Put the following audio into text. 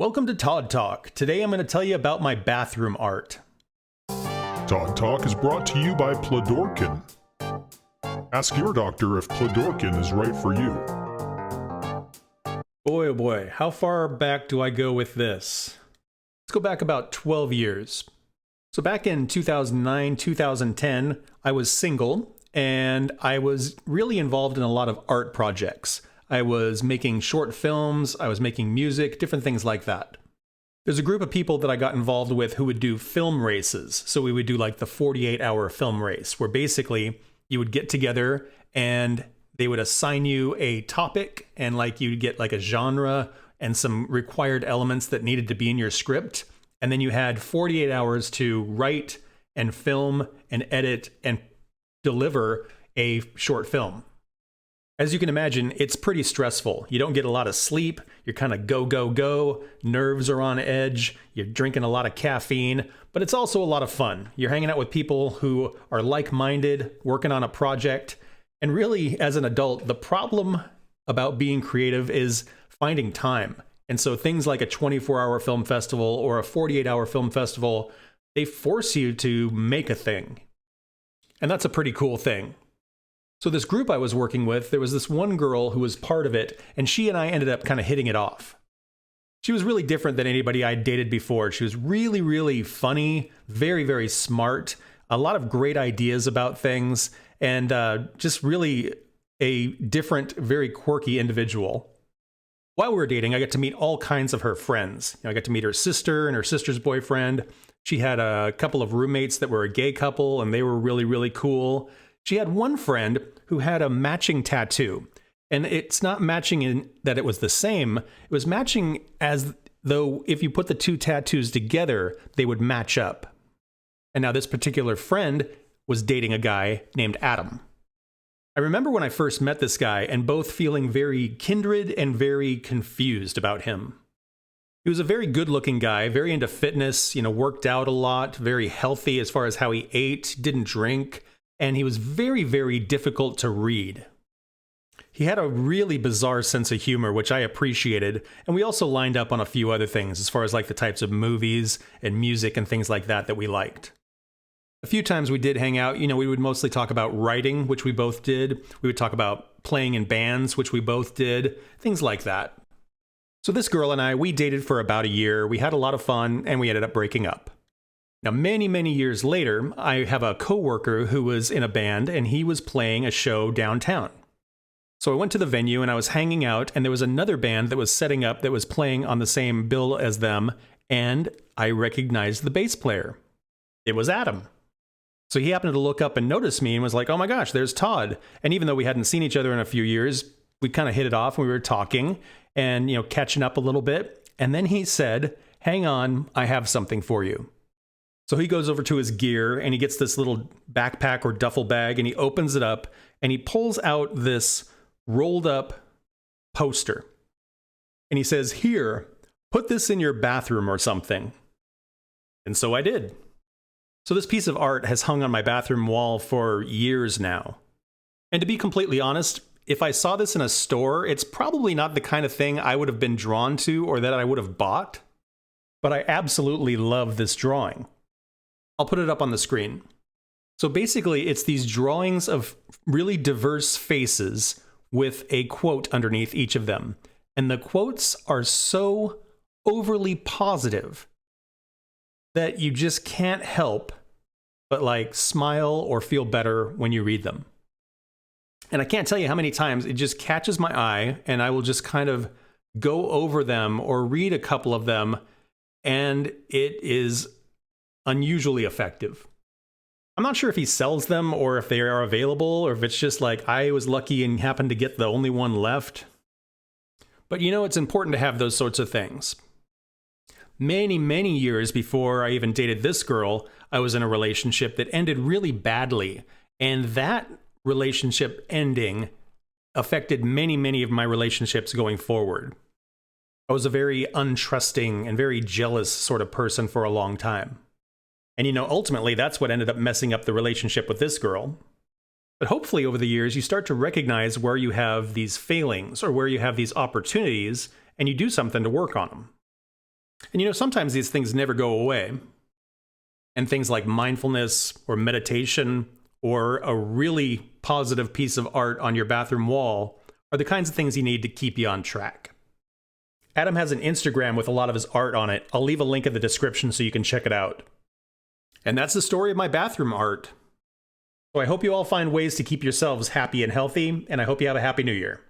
Welcome to Todd Talk. Today I'm going to tell you about my bathroom art. Todd Talk is brought to you by Plodorkin. Ask your doctor if Plodorkin is right for you. Boy, oh boy, how far back do I go with this? Let's go back about 12 years. So back in 2009, 2010, I was single and I was really involved in a lot of art projects. I was making short films, I was making music, different things like that. There's a group of people that I got involved with who would do film races. So we would do like the 48-hour film race, where basically you would get together and they would assign you a topic and like you'd get like a genre and some required elements that needed to be in your script. And then you had 48 hours to write and film and edit and deliver a short film. As you can imagine, it's pretty stressful. You don't get a lot of sleep. You're kind of go, go, go. Nerves are on edge. You're drinking a lot of caffeine, but it's also a lot of fun. You're hanging out with people who are like-minded, working on a project. And really, as an adult, the problem about being creative is finding time. And so things like a 24-hour film festival or a 48-hour film festival, they force you to make a thing. And that's a pretty cool thing. So this group I was working with, there was this one girl who was part of it, and she and I ended up kind of hitting it off. She was really different than anybody I'd dated before. She was really, really funny, very, very smart, a lot of great ideas about things, and just really a different, very quirky individual. While we were dating, I got to meet all kinds of her friends. I got to meet her sister and her sister's boyfriend. She had a couple of roommates that were a gay couple, and they were really, really cool. She had one friend who had a matching tattoo, and it's not matching in that it was the same. It was matching as though if you put the two tattoos together, they would match up. And now this particular friend was dating a guy named Adam. I remember when I first met this guy and both feeling very kindred and very confused about him. He was a very good-looking guy, very into fitness, worked out a lot, very healthy as far as how he ate, didn't drink. And he was very, very difficult to read. He had a really bizarre sense of humor, which I appreciated, and we also lined up on a few other things as far as like the types of movies and music and things like that we liked. A few times we did hang out, we would mostly talk about writing, which we both did. We would talk about playing in bands, which we both did, things like that. So this girl and I, we dated for about a year, we had a lot of fun, and we ended up breaking up. Now, many, many years later, I have a coworker who was in a band and he was playing a show downtown. So I went to the venue and I was hanging out, and there was another band that was setting up that was playing on the same bill as them, and I recognized the bass player. It was Adam. So he happened to look up and notice me and was like, "Oh my gosh, there's Todd." And even though we hadn't seen each other in a few years, we kind of hit it off and we were talking and, catching up a little bit. And then he said, "Hang on, I have something for you." So he goes over to his gear and he gets this little backpack or duffel bag and he opens it up and he pulls out this rolled up poster. And he says, "Here, put this in your bathroom or something." And so I did. So this piece of art has hung on my bathroom wall for years now. And to be completely honest, if I saw this in a store, it's probably not the kind of thing I would have been drawn to or that I would have bought. But I absolutely love this drawing. I'll put it up on the screen. So basically, it's these drawings of really diverse faces with a quote underneath each of them. And the quotes are so overly positive that you just can't help but smile or feel better when you read them. And I can't tell you how many times it just catches my eye and I will just kind of go over them or read a couple of them, and it is unusually effective. I'm not sure if he sells them or if they are available or if it's just like I was lucky and happened to get the only one left. But it's important to have those sorts of things. Many, many years before I even dated this girl, I was in a relationship that ended really badly. And that relationship ending affected many, many of my relationships going forward. I was a very untrusting and very jealous sort of person for a long time. And ultimately, that's what ended up messing up the relationship with this girl. But hopefully over the years, you start to recognize where you have these failings or where you have these opportunities, and you do something to work on them. And sometimes these things never go away. And things like mindfulness or meditation or a really positive piece of art on your bathroom wall are the kinds of things you need to keep you on track. Adam has an Instagram with a lot of his art on it. I'll leave a link in the description so you can check it out. And that's the story of my bathroom art. So I hope you all find ways to keep yourselves happy and healthy, and I hope you have a happy new year.